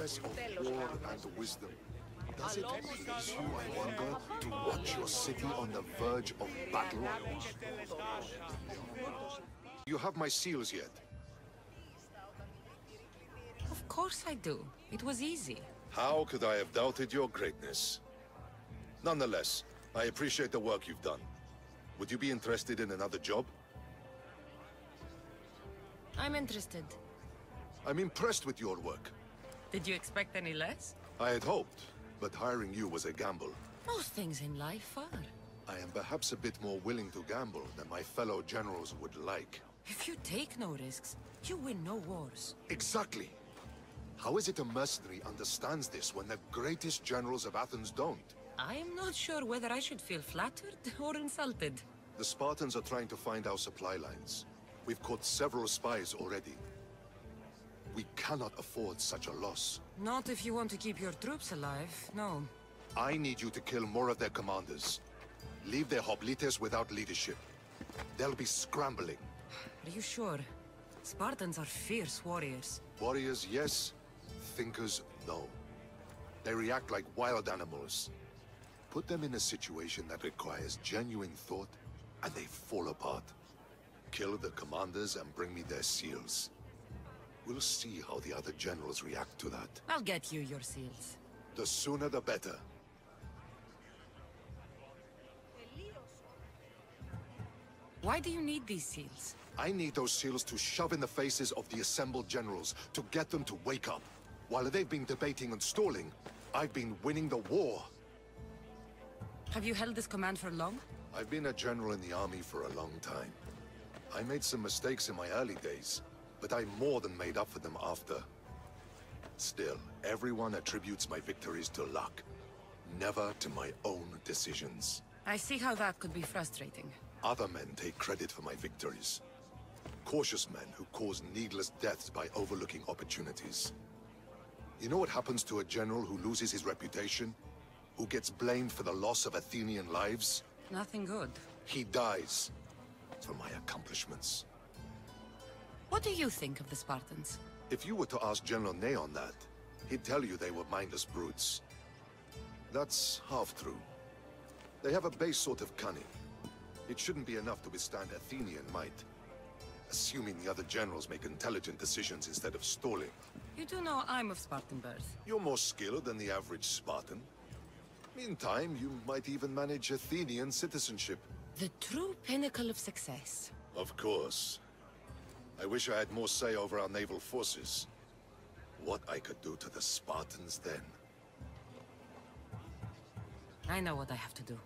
process of war and wisdom. Does it please you, I wonder, to watch your city on the verge of battle? You have my seals yet? Of course I do. It was easy. How could I have doubted your greatness? Nonetheless, I appreciate the work you've done. Would you be interested in another job? I'm interested. I'm impressed with your work. Did you expect any less? I had hoped, but hiring you was a gamble. Most things in life are. I am perhaps a bit more willing to gamble than my fellow generals would like. If you take no risks, you win no wars. Exactly. How is it a mercenary understands this when the greatest generals of Athens don't? I am not sure whether I should feel flattered or insulted. The Spartans are trying to find our supply lines. We've caught several spies already. We cannot afford such a loss. Not if you want to keep your troops alive, no. I need you to kill more of their commanders. Leave their hoplites without leadership. They'll be scrambling. Are you sure? Spartans are fierce warriors. Warriors, yes. Thinkers, no. They react like wild animals. Put them in a situation that requires genuine thought, and they fall apart. Kill the commanders and bring me their seals. We'll see how the other generals react to that. I'll get you your seals. The sooner the better. Why do you need these seals? I need those seals to shove in the faces of the assembled generals, to get them to wake up. While they've been debating and stalling, I've been winning the war. Have you held this command for long? I've been a general in the army for a long time. I made some mistakes in my early days, but I more than made up for them after. Still, everyone attributes my victories to luck, never to my own decisions. I see how that could be frustrating. Other men take credit for my victories. Cautious men who cause needless deaths by overlooking opportunities. You know what happens to a general who loses his reputation? Who gets blamed for the loss of Athenian lives? Nothing good. He dies for my accomplishments. What do you think of the Spartans? If you were to ask General Neon that, he'd tell you they were mindless brutes. That's half true. They have a base sort of cunning. It shouldn't be enough to withstand Athenian might. Assuming the other generals make intelligent decisions instead of stalling. You do know I'm of Spartan birth. You're more skilled than the average Spartan. Meantime, you might even manage Athenian citizenship. The true pinnacle of success. Of course. I wish I had more say over our naval forces. What I could do to the Spartans then. I know what I have to do.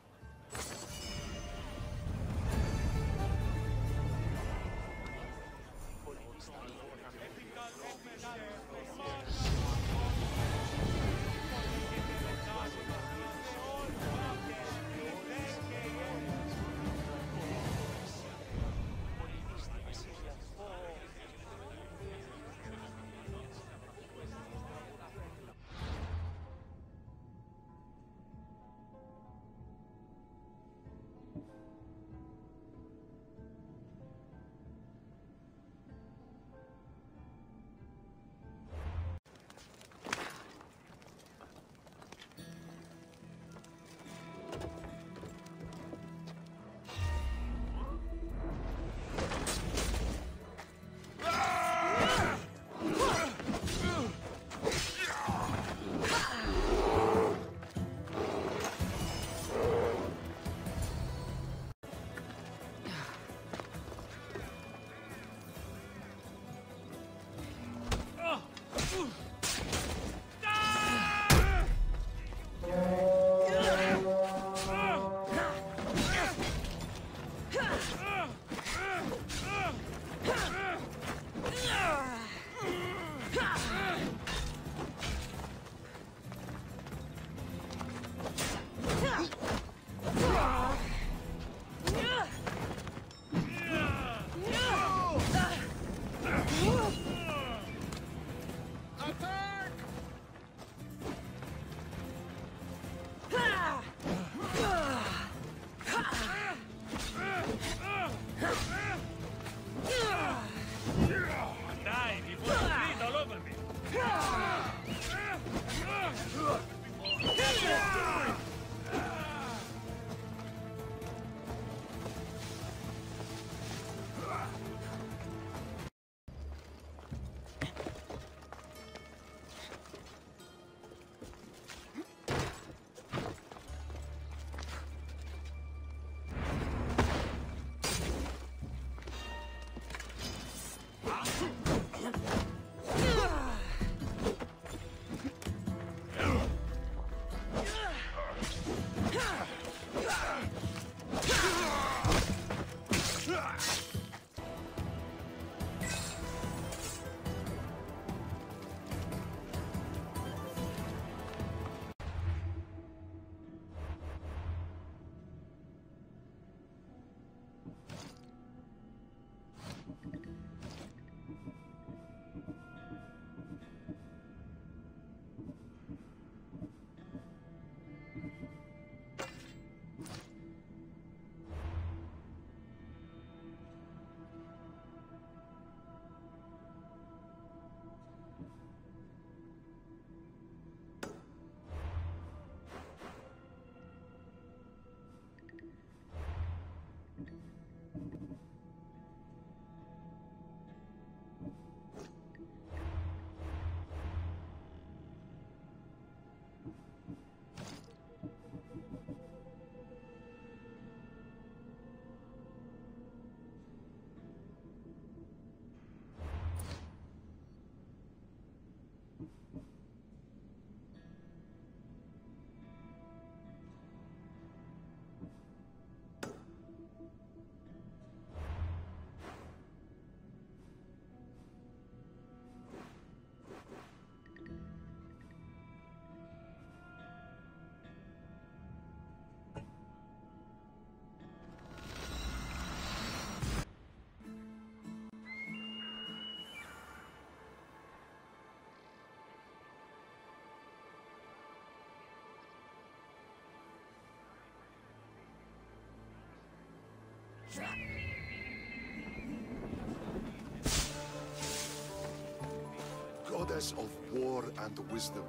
Goddess of war and wisdom,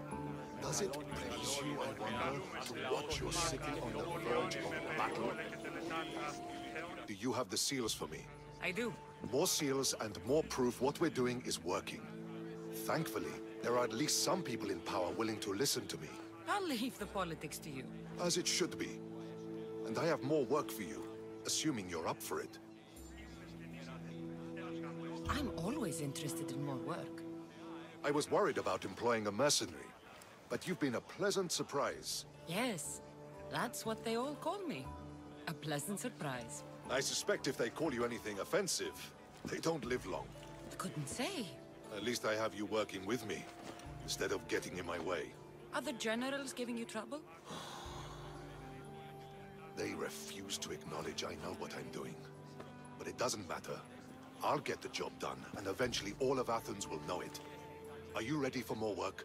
does it please you, I wonder, to watch your city on the verge of battle? Do you have the seals for me? I do. More seals and more proof what we're doing is working. Thankfully, there are at least some people in power willing to listen to me. I'll leave the politics to you. As it should be. And I have more work for you, assuming you're up for it. I'm always interested in more work. I was worried about employing a mercenary, but you've been a pleasant surprise. Yes, that's what they all call me. A pleasant surprise. I suspect if they call you anything offensive, they don't live long. Couldn't say. At least I have you working with me, instead of getting in my way. Are the generals giving you trouble? They refuse to acknowledge I know what I'm doing. But it doesn't matter. I'll get the job done, and eventually all of Athens will know it. Are you ready for more work?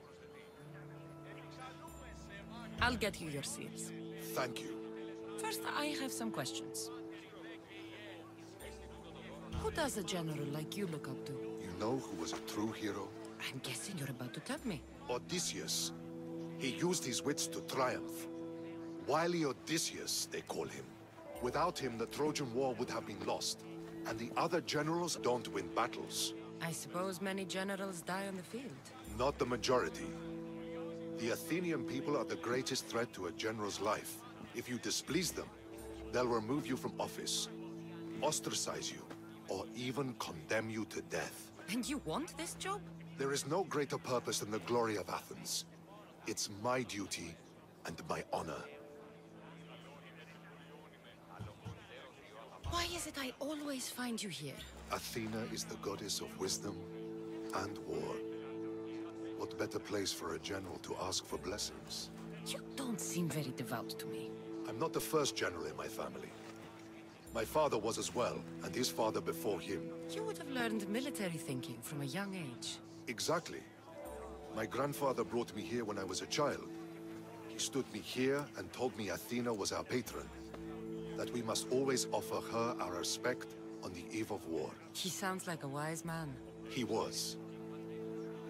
I'll get you your seals. Thank you. First, I have some questions. Who does a general like you look up to? You know who was a true hero? I'm guessing you're about to tell me. Odysseus. He used his wits to triumph. Wily Odysseus, they call him. Without him, the Trojan War would have been lost. And the other generals don't win battles. I suppose many generals die on the field. Not the majority. The Athenian people are the greatest threat to a general's life. If you displease them, they'll remove you from office, ostracize you, or even condemn you to death. And you want this job? There is no greater purpose than the glory of Athens. It's my duty and my honor. Why is it I always find you here? Athena is the goddess of wisdom and war. What better place for a general to ask for blessings? You don't seem very devout to me. I'm not the first general in my family. My father was as well, and his father before him. You would have learned military thinking from a young age. Exactly. My grandfather brought me here when I was a child. He stood me here and told me Athena was our patron. That we must always offer her our respect on the eve of war. He sounds like a wise man. He was.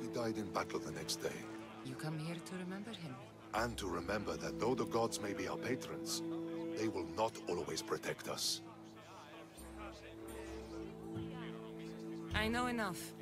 He died in battle the next day. You come here to remember him. And to remember that though the gods may be our patrons, they will not always protect us. I know enough.